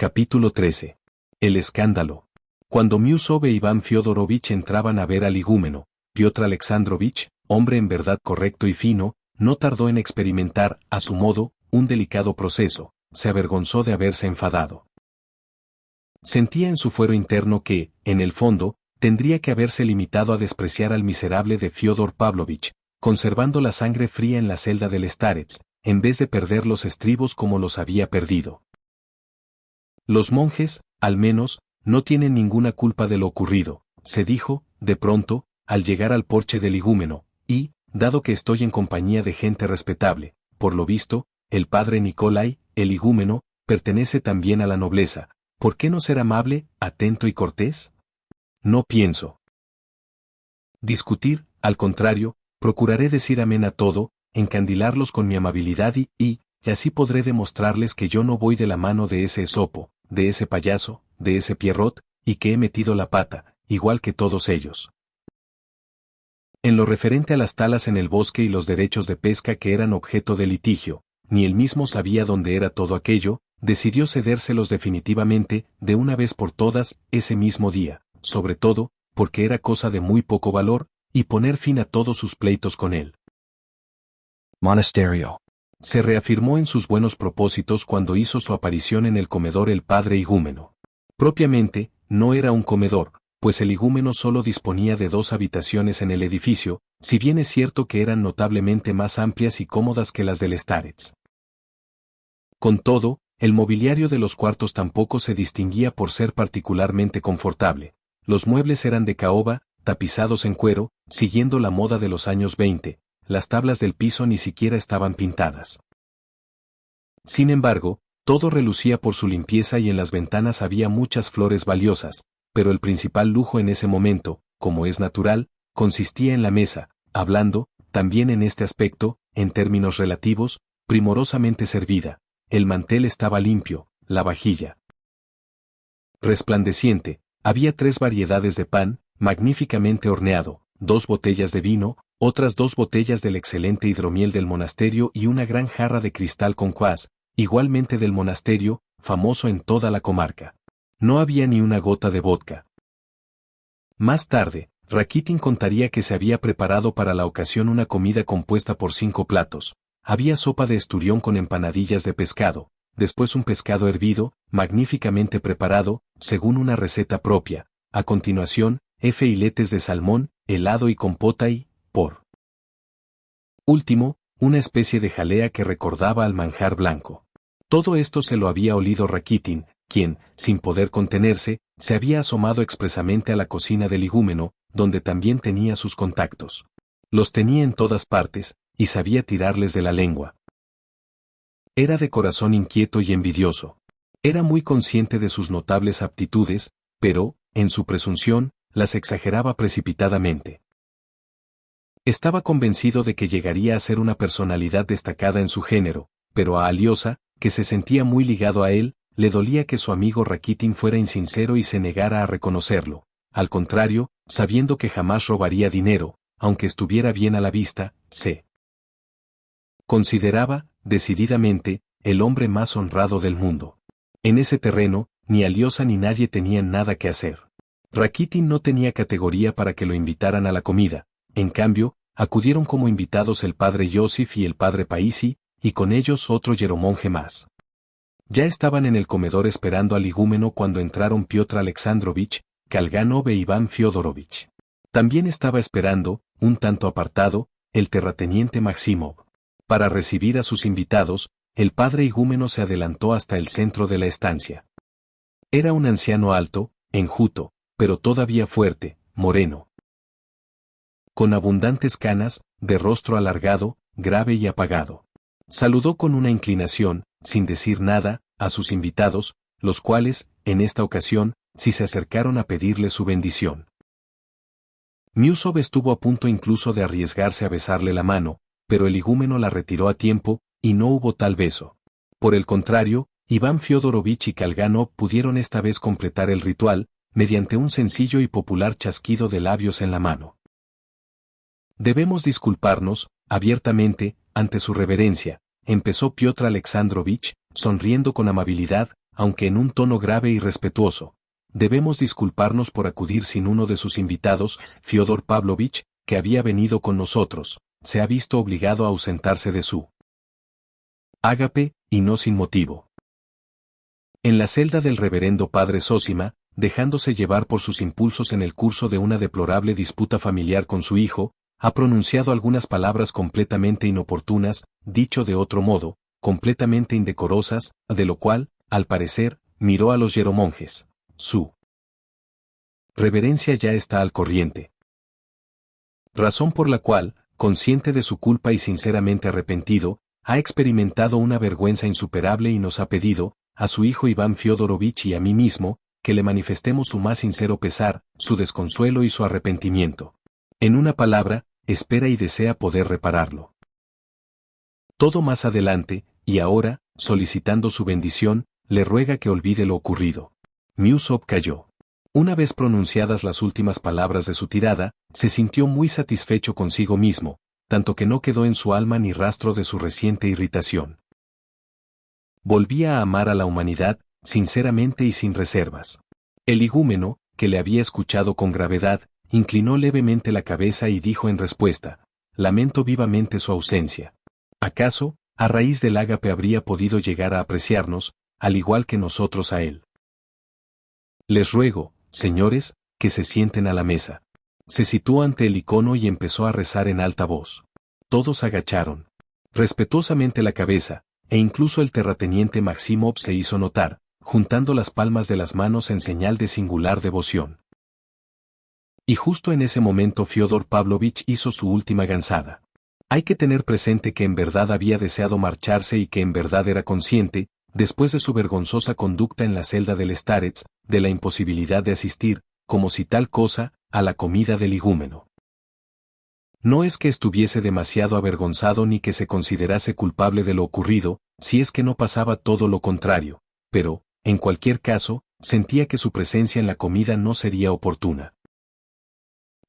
Capítulo 13. El escándalo. Cuando Miusov e Iván Fiodorovich entraban a ver al igúmeno, Piotr Alexandrovich, hombre en verdad correcto y fino, no tardó en experimentar, a su modo, un delicado proceso, se avergonzó de haberse enfadado. Sentía en su fuero interno que, en el fondo, tendría que haberse limitado a despreciar al miserable de Fyodor Pavlovich, conservando la sangre fría en la celda del Starets, en vez de perder los estribos como los había perdido. Los monjes, al menos, no tienen ninguna culpa de lo ocurrido, se dijo, de pronto, al llegar al porche del igúmeno, y, dado que estoy en compañía de gente respetable, por lo visto, el padre Nikolai, el igúmeno, pertenece también a la nobleza, ¿por qué no ser amable, atento y cortés? No pienso discutir, al contrario, procuraré decir amén a todo, encandilarlos con mi amabilidad y así podré demostrarles que yo no voy de la mano de ese esopo, de ese payaso, de ese Pierrot, y que he metido la pata, igual que todos ellos. En lo referente a las talas en el bosque y los derechos de pesca que eran objeto de litigio, ni él mismo sabía dónde era todo aquello, decidió cedérselos definitivamente, de una vez por todas, ese mismo día, sobre todo, porque era cosa de muy poco valor, y poner fin a todos sus pleitos con él. Monasterio. Se reafirmó en sus buenos propósitos cuando hizo su aparición en el comedor el padre igúmeno. Propiamente, no era un comedor, pues el igúmeno solo disponía de 2 habitaciones en el edificio, si bien es cierto que eran notablemente más amplias y cómodas que las del Starets. Con todo, el mobiliario de los cuartos tampoco se distinguía por ser particularmente confortable. Los muebles eran de caoba, tapizados en cuero, siguiendo la moda de los años 20, las tablas del piso ni siquiera estaban pintadas. Sin embargo, todo relucía por su limpieza y en las ventanas había muchas flores valiosas, pero el principal lujo en ese momento, como es natural, consistía en la mesa, hablando, también en este aspecto, en términos relativos, primorosamente servida. El mantel estaba limpio, la vajilla resplandeciente, había 3 variedades de pan, magníficamente horneado, 2 botellas de vino, otras 2 botellas del excelente hidromiel del monasterio y una gran jarra de cristal con cuas, igualmente del monasterio, famoso en toda la comarca. No había ni una gota de vodka. Más tarde, Rakitin contaría que se había preparado para la ocasión una comida compuesta por 5 platos. Había sopa de esturión con empanadillas de pescado, después un pescado hervido, magníficamente preparado, según una receta propia. A continuación, filetes de salmón, helado y compota y, por último, una especie de jalea que recordaba al manjar blanco. Todo esto se lo había olido Rakitin, quien, sin poder contenerse, se había asomado expresamente a la cocina del igúmeno, donde también tenía sus contactos. Los tenía en todas partes, y sabía tirarles de la lengua. Era de corazón inquieto y envidioso. Era muy consciente de sus notables aptitudes, pero, en su presunción, las exageraba precipitadamente. Estaba convencido de que llegaría a ser una personalidad destacada en su género, pero a Aliosa, que se sentía muy ligado a él, le dolía que su amigo Rakitin fuera insincero y se negara a reconocerlo. Al contrario, sabiendo que jamás robaría dinero, aunque estuviera bien a la vista, se consideraba, decididamente, el hombre más honrado del mundo. En ese terreno, ni Aliosa ni nadie tenían nada que hacer. Rakitin no tenía categoría para que lo invitaran a la comida, en cambio, acudieron como invitados el padre Yosif y el padre Paisi, y con ellos otro yeromonje más. Ya estaban en el comedor esperando al igúmeno cuando entraron Piotr Alexandrovich, Kalganov e Iván Fiodorovich. También estaba esperando, un tanto apartado, el terrateniente Maximov. Para recibir a sus invitados, el padre igúmeno se adelantó hasta el centro de la estancia. Era un anciano alto, enjuto, pero todavía fuerte, moreno, con abundantes canas, de rostro alargado, grave y apagado. Saludó con una inclinación, sin decir nada, a sus invitados, los cuales, en esta ocasión, sí se acercaron a pedirle su bendición. Miusov estuvo a punto incluso de arriesgarse a besarle la mano, pero el igúmeno la retiró a tiempo, y no hubo tal beso. Por el contrario, Iván Fiodorovich y Kalganov pudieron esta vez completar el ritual, mediante un sencillo y popular chasquido de labios en la mano. Debemos disculparnos, abiertamente, ante su reverencia, empezó Piotr Alexandrovich, sonriendo con amabilidad, aunque en un tono grave y respetuoso: debemos disculparnos por acudir sin uno de sus invitados, Fyodor Pavlovich, que había venido con nosotros, se ha visto obligado a ausentarse de su ágape, y no sin motivo. En la celda del reverendo padre Zósima, dejándose llevar por sus impulsos en el curso de una deplorable disputa familiar con su hijo, ha pronunciado algunas palabras completamente inoportunas, dicho de otro modo, completamente indecorosas, de lo cual, al parecer, miró a los hieromonjes. Su reverencia ya está al corriente. Razón por la cual, consciente de su culpa y sinceramente arrepentido, ha experimentado una vergüenza insuperable y nos ha pedido, a su hijo Iván Fyodorovich y a mí mismo, que le manifestemos su más sincero pesar, su desconsuelo y su arrepentimiento. En una palabra, espera y desea poder repararlo todo más adelante, y ahora, solicitando su bendición, le ruega que olvide lo ocurrido. Miusov calló. Una vez pronunciadas las últimas palabras de su tirada, se sintió muy satisfecho consigo mismo, tanto que no quedó en su alma ni rastro de su reciente irritación. Volvía a amar a la humanidad, sinceramente y sin reservas. El igúmeno, que le había escuchado con gravedad, inclinó levemente la cabeza y dijo en respuesta: lamento vivamente su ausencia. ¿Acaso, a raíz del ágape habría podido llegar a apreciarnos, al igual que nosotros a él? Les ruego, señores, que se sienten a la mesa. Se situó ante el icono y empezó a rezar en alta voz. Todos agacharon respetuosamente la cabeza, e incluso el terrateniente Maximov se hizo notar, juntando las palmas de las manos en señal de singular devoción. Y justo en ese momento Fyodor Pavlovich hizo su última gansada. Hay que tener presente que en verdad había deseado marcharse y que en verdad era consciente, después de su vergonzosa conducta en la celda del Starets, de la imposibilidad de asistir, como si tal cosa, a la comida del igúmeno. No es que estuviese demasiado avergonzado ni que se considerase culpable de lo ocurrido, si es que no pasaba todo lo contrario, pero, en cualquier caso, sentía que su presencia en la comida no sería oportuna.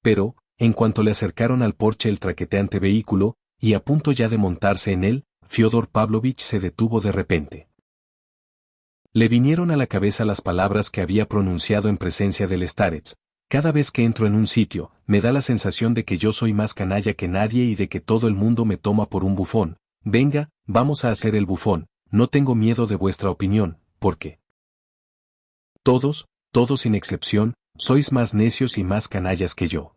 Pero, en cuanto le acercaron al porche el traqueteante vehículo, y a punto ya de montarse en él, Fyodor Pavlovich se detuvo de repente. Le vinieron a la cabeza las palabras que había pronunciado en presencia del Starets: cada vez que entro en un sitio, me da la sensación de que yo soy más canalla que nadie y de que todo el mundo me toma por un bufón. Venga, vamos a hacer el bufón, no tengo miedo de vuestra opinión, porque todos sin excepción, sois más necios y más canallas que yo.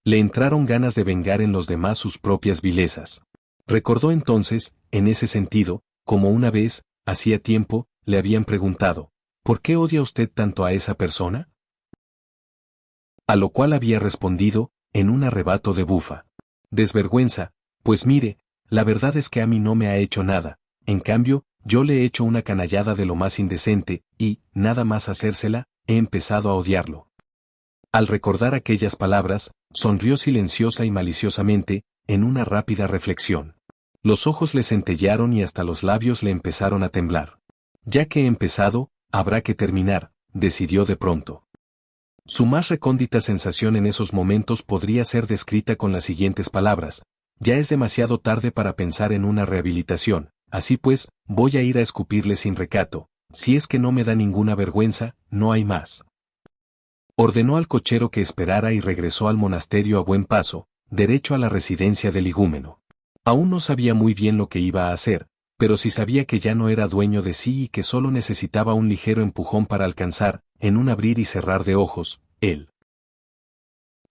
Le entraron ganas de vengar en los demás sus propias vilezas. Recordó entonces, en ese sentido, como una vez, hacía tiempo, le habían preguntado: ¿por qué odia usted tanto a esa persona? A lo cual había respondido, en un arrebato de bufa: desvergüenza, pues mire, la verdad es que a mí no me ha hecho nada, en cambio, yo le he hecho una canallada de lo más indecente, y, nada más hacérsela, he empezado a odiarlo. Al recordar aquellas palabras, sonrió silenciosa y maliciosamente, en una rápida reflexión. Los ojos le centellearon y hasta los labios le empezaron a temblar. Ya que he empezado, habrá que terminar, decidió de pronto. Su más recóndita sensación en esos momentos podría ser descrita con las siguientes palabras: ya es demasiado tarde para pensar en una rehabilitación, así pues, voy a ir a escupirle sin recato, si es que no me da ninguna vergüenza, no hay más. Ordenó al cochero que esperara y regresó al monasterio a buen paso, derecho a la residencia del igúmeno. Aún no sabía muy bien lo que iba a hacer, pero sí sabía que ya no era dueño de sí y que solo necesitaba un ligero empujón para alcanzar, en un abrir y cerrar de ojos, el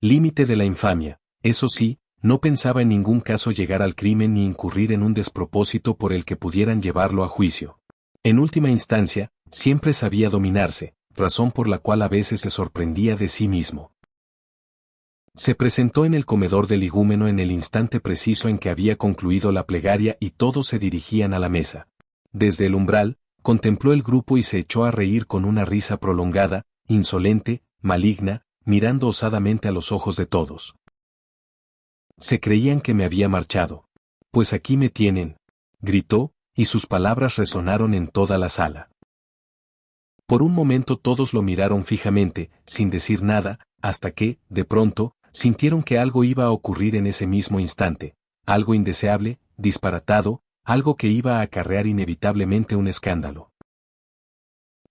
límite de la infamia. Eso sí, no pensaba en ningún caso llegar al crimen ni incurrir en un despropósito por el que pudieran llevarlo a juicio. En última instancia, siempre sabía dominarse, razón por la cual a veces se sorprendía de sí mismo. Se presentó en el comedor del igúmeno en el instante preciso en que había concluido la plegaria y todos se dirigían a la mesa. Desde el umbral, contempló el grupo y se echó a reír con una risa prolongada, insolente, maligna, mirando osadamente a los ojos de todos. Se creían que me había marchado. Pues aquí me tienen, gritó, y sus palabras resonaron en toda la sala. Por un momento todos lo miraron fijamente, sin decir nada, hasta que, de pronto, sintieron que algo iba a ocurrir en ese mismo instante, algo indeseable, disparatado, algo que iba a acarrear inevitablemente un escándalo.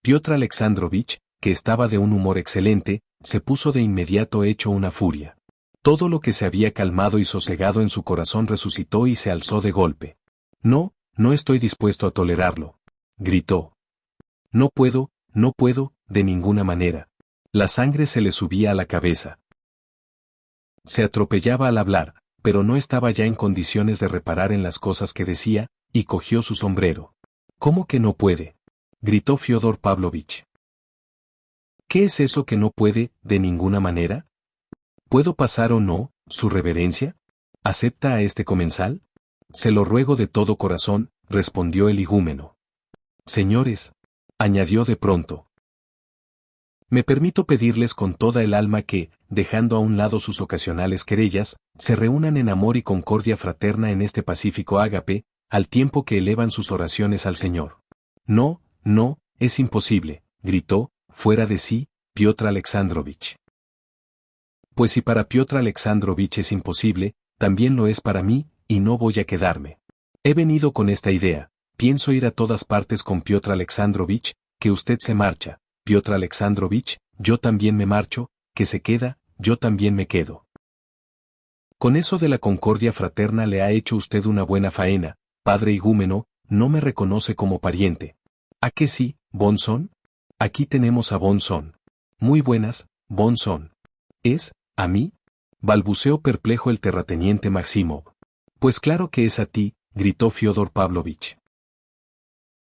Piotr Alexandrovich, que estaba de un humor excelente, se puso de inmediato hecho una furia. Todo lo que se había calmado y sosegado en su corazón resucitó y se alzó de golpe. No, no estoy dispuesto a tolerarlo, gritó. No puedo, de ninguna manera. La sangre se le subía a la cabeza. Se atropellaba al hablar, pero no estaba ya en condiciones de reparar en las cosas que decía, y cogió su sombrero. ¿Cómo que no puede?, gritó Fyodor Pavlovich. ¿Qué es eso que no puede, de ninguna manera? ¿Puedo pasar o no, su reverencia? ¿Acepta a este comensal? Se lo ruego de todo corazón, respondió el igúmeno. Señores, añadió de pronto, me permito pedirles con toda el alma que, dejando a un lado sus ocasionales querellas, se reúnan en amor y concordia fraterna en este pacífico ágape, al tiempo que elevan sus oraciones al Señor. No, no, es imposible, gritó, fuera de sí, Piotr Alexandrovich. Pues si para Piotr Alexandrovich es imposible, también lo es para mí, y no voy a quedarme. He venido con esta idea, pienso ir a todas partes con Piotr Alexandrovich, que usted se marcha, Piotr Alexandrovich, yo también me marcho, que se queda, yo también me quedo. Con eso de la concordia fraterna le ha hecho usted una buena faena, padre igúmeno, no me reconoce como pariente. ¿A qué sí, Bonson? Aquí tenemos a Bonson. Muy buenas, Bonson. ¿Es, a mí? Balbuceó perplejo el terrateniente Maximov. Pues claro que es a ti, gritó Fyodor Pavlovich.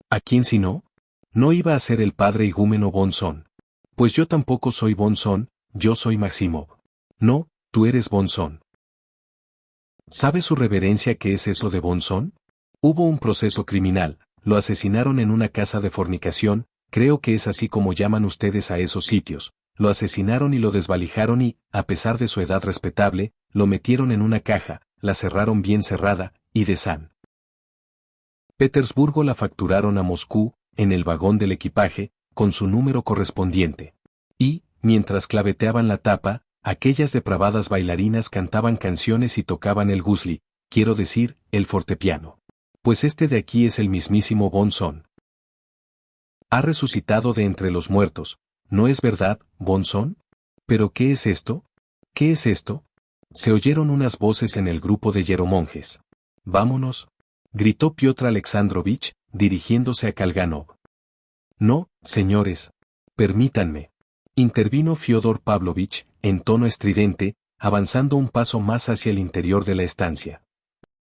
¿A quién si no? No iba a ser el padre igúmeno Bonson. Pues yo tampoco soy Bonson, yo soy Maximov. No, tú eres Bonson. ¿Sabe su reverencia qué es eso de Bonson? Hubo un proceso criminal, lo asesinaron en una casa de fornicación, creo que es así como llaman ustedes a esos sitios. Lo asesinaron y lo desvalijaron y, a pesar de su edad respetable, lo metieron en una caja, la cerraron bien cerrada, y de San Petersburgo la facturaron a Moscú, en el vagón del equipaje, con su número correspondiente. Y, mientras claveteaban la tapa, aquellas depravadas bailarinas cantaban canciones y tocaban el guzli, quiero decir, el fortepiano. Pues este de aquí es el mismísimo Bonson. Ha resucitado de entre los muertos, ¿no es verdad, Bonson? ¿Pero qué es esto? ¿Qué es esto? Se oyeron unas voces en el grupo de hieromonjes. Vámonos, gritó Piotr Alexandrovich, dirigiéndose a Kalganov. No, señores. Permítanme. Intervino Fyodor Pavlovich, en tono estridente, avanzando un paso más hacia el interior de la estancia.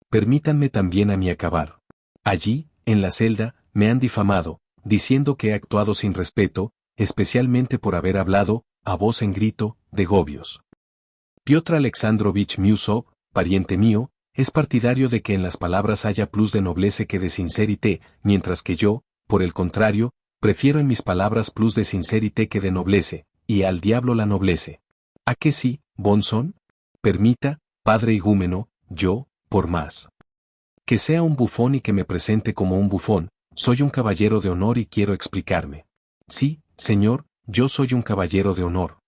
Permítanme también a mí acabar. Allí, en la celda, me han difamado, diciendo que he actuado sin respeto, especialmente por haber hablado, a voz en grito, de Gobios. Piotr Alexandrovich Miusov, pariente mío, es partidario de que en las palabras haya plus de noblece que de sincerité, mientras que yo, por el contrario, prefiero en mis palabras plus de sincerité que de noblece, y al diablo la noblece. ¿A qué sí, Bonson? Permita, padre igúmeno, yo, por más que sea un bufón y que me presente como un bufón, soy un caballero de honor y quiero explicarme. Sí, señor, yo soy un caballero de honor.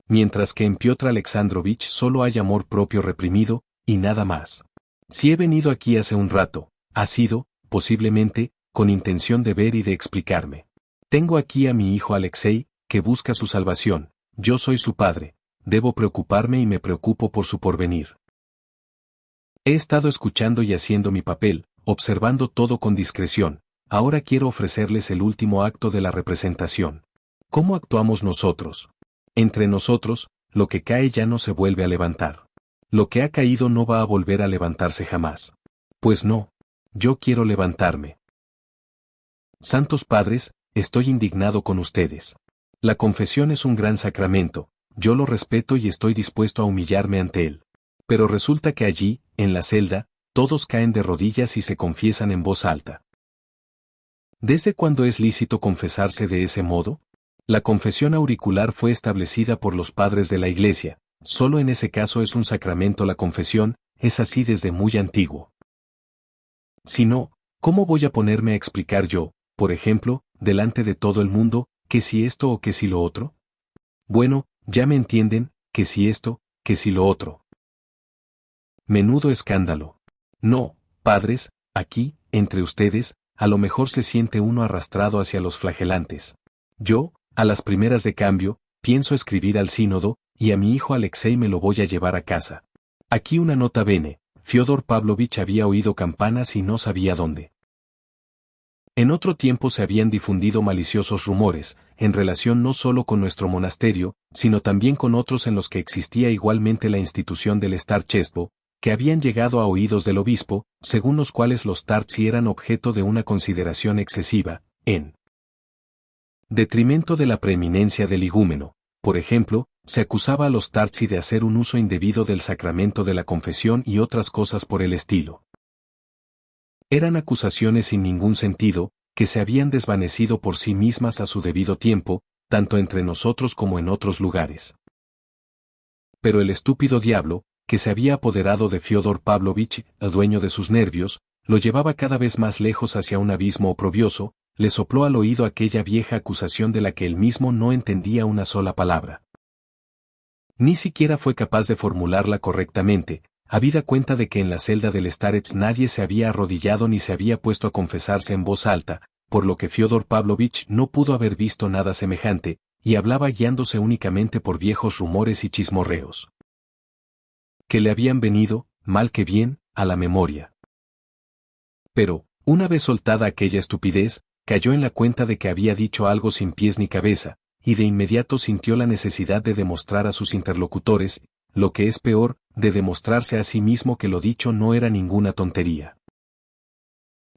Mientras que en Piotr Alexandrovich solo hay amor propio reprimido, y nada más. Si he venido aquí hace un rato, ha sido, posiblemente, con intención de ver y de explicarme. Tengo aquí a mi hijo Alexei, que busca su salvación, yo soy su padre, debo preocuparme y me preocupo por su porvenir. He estado escuchando y haciendo mi papel, observando todo con discreción, ahora quiero ofrecerles el último acto de la representación. ¿Cómo actuamos nosotros? Entre nosotros, lo que cae ya no se vuelve a levantar. Lo que ha caído no va a volver a levantarse jamás. Pues no, yo quiero levantarme. Santos padres, estoy indignado con ustedes. La confesión es un gran sacramento, yo lo respeto y estoy dispuesto a humillarme ante él. Pero resulta que allí, en la celda, todos caen de rodillas y se confiesan en voz alta. ¿Desde cuándo es lícito confesarse de ese modo? La confesión auricular fue establecida por los padres de la Iglesia, solo en ese caso es un sacramento la confesión, es así desde muy antiguo. Si no, ¿cómo voy a ponerme a explicar yo, por ejemplo, delante de todo el mundo, que si esto o que si lo otro? Bueno, ya me entienden, que si esto, que si lo otro. Menudo escándalo. No, padres, aquí, entre ustedes, a lo mejor se siente uno arrastrado hacia los flagelantes. Yo, a las primeras de cambio, pienso escribir al sínodo, y a mi hijo Alexei me lo voy a llevar a casa. Aquí una nota bene, Fyodor Pavlovich había oído campanas y no sabía dónde. En otro tiempo se habían difundido maliciosos rumores, en relación no solo con nuestro monasterio, sino también con otros en los que existía igualmente la institución del Starchesbo, que habían llegado a oídos del obispo, según los cuales los Tartsi eran objeto de una consideración excesiva, en detrimento de la preeminencia del igúmeno. Por ejemplo, se acusaba a los Tartsi de hacer un uso indebido del sacramento de la confesión y otras cosas por el estilo. Eran acusaciones sin ningún sentido, que se habían desvanecido por sí mismas a su debido tiempo, tanto entre nosotros como en otros lugares. Pero el estúpido diablo, que se había apoderado de Fyodor Pavlovich, el dueño de sus nervios, lo llevaba cada vez más lejos hacia un abismo oprobioso, le sopló al oído aquella vieja acusación de la que él mismo no entendía una sola palabra. Ni siquiera fue capaz de formularla correctamente, habida cuenta de que en la celda del Starets nadie se había arrodillado ni se había puesto a confesarse en voz alta, por lo que Fyodor Pavlovich no pudo haber visto nada semejante, y hablaba guiándose únicamente por viejos rumores y chismorreos que le habían venido, mal que bien, a la memoria. Pero, una vez soltada aquella estupidez, cayó en la cuenta de que había dicho algo sin pies ni cabeza, y de inmediato sintió la necesidad de demostrar a sus interlocutores, lo que es peor, de demostrarse a sí mismo que lo dicho no era ninguna tontería.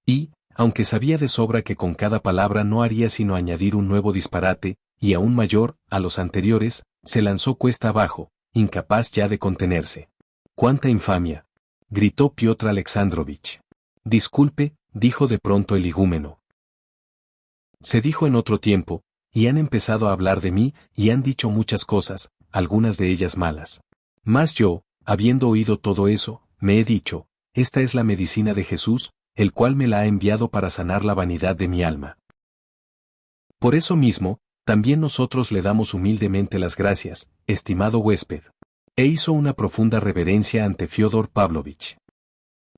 Y, aunque sabía de sobra que con cada palabra no haría sino añadir un nuevo disparate, y aún mayor, a los anteriores, se lanzó cuesta abajo, incapaz ya de contenerse. ¡Cuánta infamia!, gritó Piotr Alexandrovich. Disculpe, dijo de pronto el igúmeno. Se dijo en otro tiempo, y han empezado a hablar de mí, y han dicho muchas cosas, algunas de ellas malas. Mas yo, habiendo oído todo eso, me he dicho, esta es la medicina de Jesús, el cual me la ha enviado para sanar la vanidad de mi alma. Por eso mismo, también nosotros le damos humildemente las gracias, estimado huésped. E hizo una profunda reverencia ante Fyodor Pavlovich.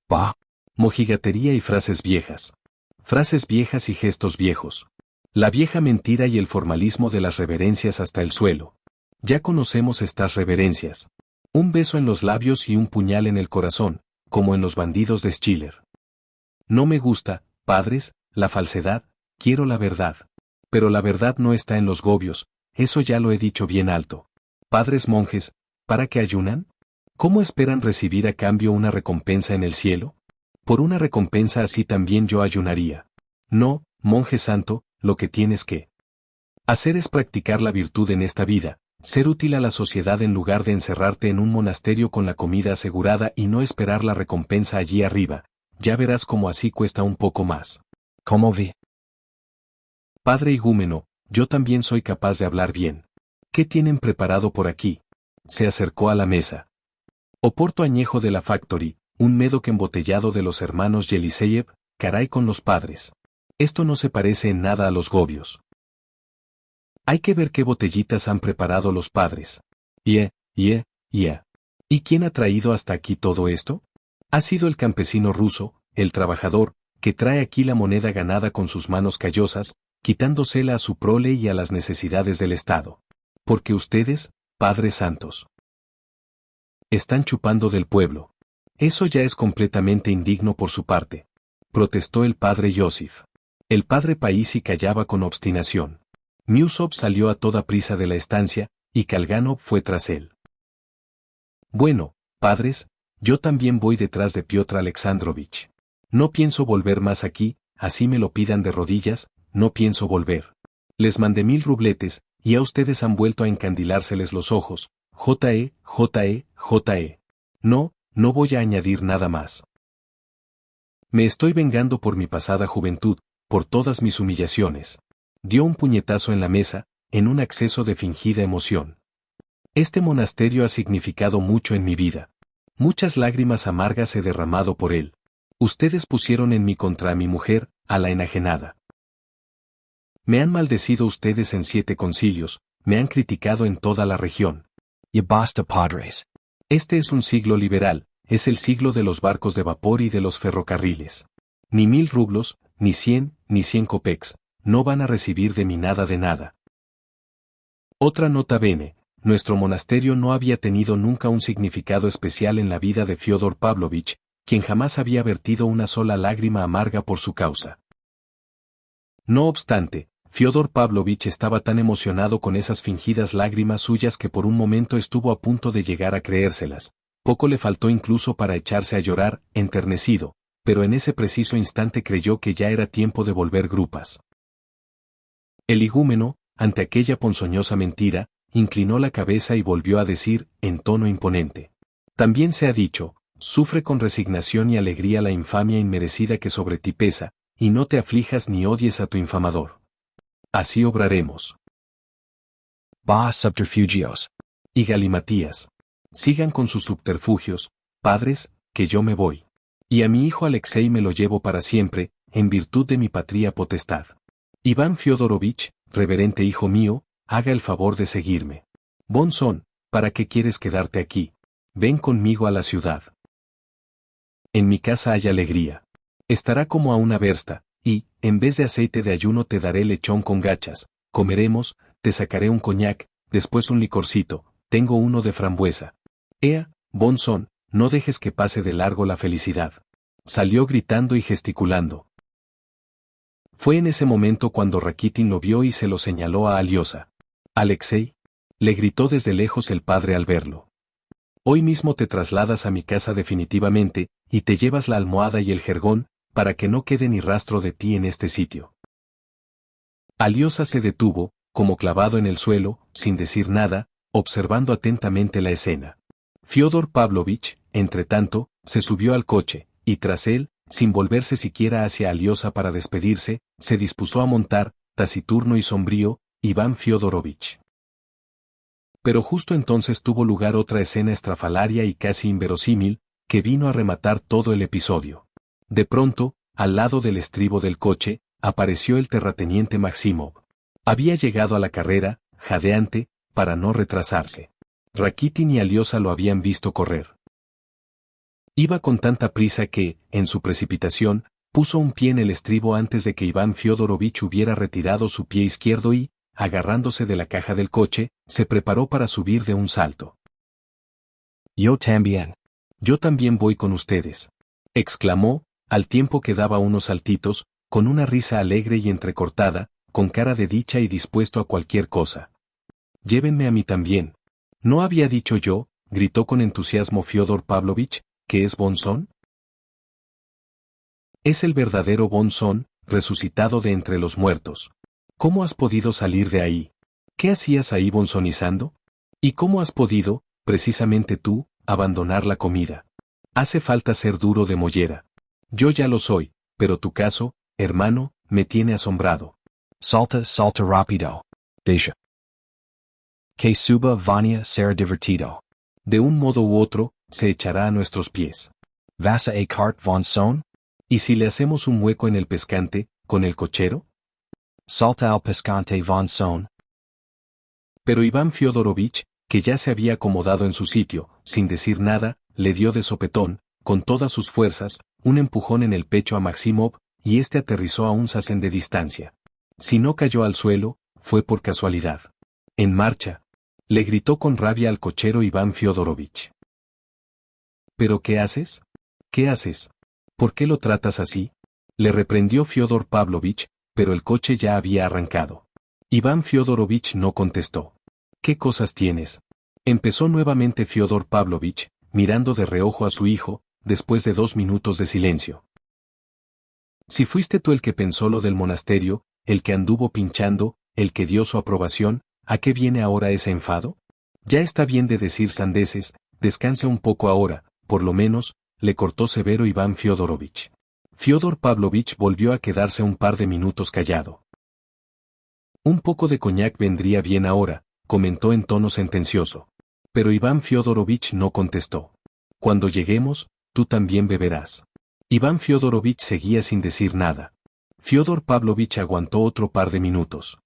¡Bah! Mojigatería y frases viejas. Frases viejas y gestos viejos. La vieja mentira y el formalismo de las reverencias hasta el suelo. Ya conocemos estas reverencias. Un beso en los labios y un puñal en el corazón, como en los bandidos de Schiller. No me gusta, padres, la falsedad, quiero la verdad. Pero la verdad no está en los gobios, eso ya lo he dicho bien alto. Padres monjes, ¿para qué ayunan? ¿Cómo esperan recibir a cambio una recompensa en el cielo? Por una recompensa así también yo ayunaría. No, monje santo, lo que tienes que hacer es practicar la virtud en esta vida, ser útil a la sociedad en lugar de encerrarte en un monasterio con la comida asegurada y no esperar la recompensa allí arriba. Ya verás cómo así cuesta un poco más. ¿Cómo vi? Padre igúmeno, yo también soy capaz de hablar bien. ¿Qué tienen preparado por aquí? Se acercó a la mesa. Oporto añejo de la Factory, un médoc embotellado de los hermanos Yeliseyev, caray con los padres. Esto no se parece en nada a los gobios. Hay que ver qué botellitas han preparado los padres. ¿Y quién ha traído hasta aquí todo esto? Ha sido el campesino ruso, el trabajador, que trae aquí la moneda ganada con sus manos callosas, quitándosela a su prole y a las necesidades del Estado. Porque ustedes, padres santos, están chupando del pueblo. Eso ya es completamente indigno por su parte, protestó el padre Yosif. El padre Paísi callaba con obstinación. Miusov salió a toda prisa de la estancia, y Kalganov fue tras él. Bueno, padres, yo también voy detrás de Piotr Alexandrovich. No pienso volver más aquí, así me lo pidan de rodillas, no pienso volver. Les mandé 1000 rubletes, y a ustedes han vuelto a encandilárseles los ojos. J.E. No, no voy a añadir nada más. Me estoy vengando por mi pasada juventud, por todas mis humillaciones. Dio un puñetazo en la mesa, en un acceso de fingida emoción. Este monasterio ha significado mucho en mi vida. Muchas lágrimas amargas he derramado por él. Ustedes pusieron en mí contra mi mujer, a la enajenada. Me han maldecido ustedes en 7 concilios, me han criticado en toda la región. Y basta, padres. Este es un siglo liberal, es el siglo de los barcos de vapor y de los ferrocarriles. Ni 1000 rublos, ni 100 kopecks, no van a recibir de mí nada de nada. Otra nota bene, nuestro monasterio no había tenido nunca un significado especial en la vida de Fyodor Pavlovich, quien jamás había vertido una sola lágrima amarga por su causa. No obstante, Fyodor Pavlovich estaba tan emocionado con esas fingidas lágrimas suyas que por un momento estuvo a punto de llegar a creérselas. Poco le faltó incluso para echarse a llorar, enternecido, pero en ese preciso instante creyó que ya era tiempo de volver grupas. El igúmeno, ante aquella ponzoñosa mentira, inclinó la cabeza y volvió a decir, en tono imponente: también se ha dicho, sufre con resignación y alegría la infamia inmerecida que sobre ti pesa, y no te aflijas ni odies a tu infamador. Así obraremos. Bah subterfugios. Y galimatías. Sigan con sus subterfugios, padres, que yo me voy. Y a mi hijo Alexei me lo llevo para siempre, en virtud de mi patria potestad. Iván Fyodorovich, reverente hijo mío, haga el favor de seguirme. Bonzón, ¿para qué quieres quedarte aquí? Ven conmigo a la ciudad. En mi casa hay alegría. Estará como a una versta, y, en vez de aceite de ayuno te daré lechón con gachas, comeremos, te sacaré un coñac, después un licorcito, tengo uno de frambuesa. Ea, bonzón, no dejes que pase de largo la felicidad. Salió gritando y gesticulando. Fue en ese momento cuando Rakitin lo vio y se lo señaló a Aliosa. Alexei, le gritó desde lejos el padre al verlo. Hoy mismo te trasladas a mi casa definitivamente, y te llevas la almohada y el jergón, para que no quede ni rastro de ti en este sitio. Aliosa se detuvo, como clavado en el suelo, sin decir nada, observando atentamente la escena. Fyodor Pavlovich, entretanto, se subió al coche, y tras él, sin volverse siquiera hacia Aliosa para despedirse, se dispuso a montar, taciturno y sombrío, Iván Fyodorovich. Pero justo entonces tuvo lugar otra escena estrafalaria y casi inverosímil, que vino a rematar todo el episodio. De pronto, al lado del estribo del coche, apareció el terrateniente Maximov. Había llegado a la carrera, jadeante, para no retrasarse. Rakitin y Aliosa lo habían visto correr. Iba con tanta prisa que, en su precipitación, puso un pie en el estribo antes de que Iván Fyodorovich hubiera retirado su pie izquierdo y, agarrándose de la caja del coche, se preparó para subir de un salto. Yo también. Yo también voy con ustedes, exclamó, al tiempo que daba unos saltitos, con una risa alegre y entrecortada, con cara de dicha y dispuesto a cualquier cosa. Llévenme a mí también. ¿No había dicho yo, gritó con entusiasmo Fyodor Pavlovich, que es bonzón? Es el verdadero bonzón, resucitado de entre los muertos. ¿Cómo has podido salir de ahí? ¿Qué hacías ahí bonzonizando? ¿Y cómo has podido, precisamente tú, abandonar la comida? Hace falta ser duro de mollera. Yo ya lo soy, pero tu caso, hermano, me tiene asombrado. Salta rápido. Deja. Que suba Vania será divertido. De un modo u otro, se echará a nuestros pies. ¿Vas a echar bonzón? ¿Y si le hacemos un hueco en el pescante, con el cochero? Salta al pescante bonzón. Pero Iván Fyodorovich, que ya se había acomodado en su sitio, sin decir nada, le dio de sopetón, con todas sus fuerzas, un empujón en el pecho a Maximov, y éste aterrizó a un sacén de distancia. Si no cayó al suelo, fue por casualidad. ¡En marcha!, le gritó con rabia al cochero Iván Fyodorovich. ¿Pero qué haces? ¿Qué haces? ¿Por qué lo tratas así?, le reprendió Fyodor Pavlovich, pero el coche ya había arrancado. Iván Fyodorovich no contestó. ¿Qué cosas tienes?, empezó nuevamente Fyodor Pavlovich, mirando de reojo a su hijo, después de 2 minutos de silencio. Si fuiste tú el que pensó lo del monasterio, el que anduvo pinchando, el que dio su aprobación, ¿a qué viene ahora ese enfado? Ya está bien de decir sandeces, descanse un poco ahora, por lo menos, le cortó severo Iván Fyodorovich. Fyodor Pavlovich volvió a quedarse un par de minutos callado. Un poco de coñac vendría bien ahora, comentó en tono sentencioso. Pero Iván Fyodorovich no contestó. Cuando lleguemos, tú también beberás. Iván Fyodorovich seguía sin decir nada. Fyodor Pavlovich aguantó otro par de minutos.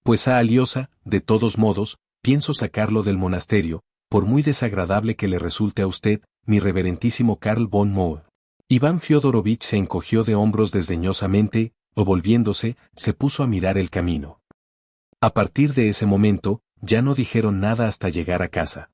Pues a Aliosa, de todos modos, pienso sacarlo del monasterio, por muy desagradable que le resulte a usted, mi reverentísimo Karl von Moe. Iván Fiodorovich se encogió de hombros desdeñosamente, o volviéndose, se puso a mirar el camino. A partir de ese momento, ya no dijeron nada hasta llegar a casa.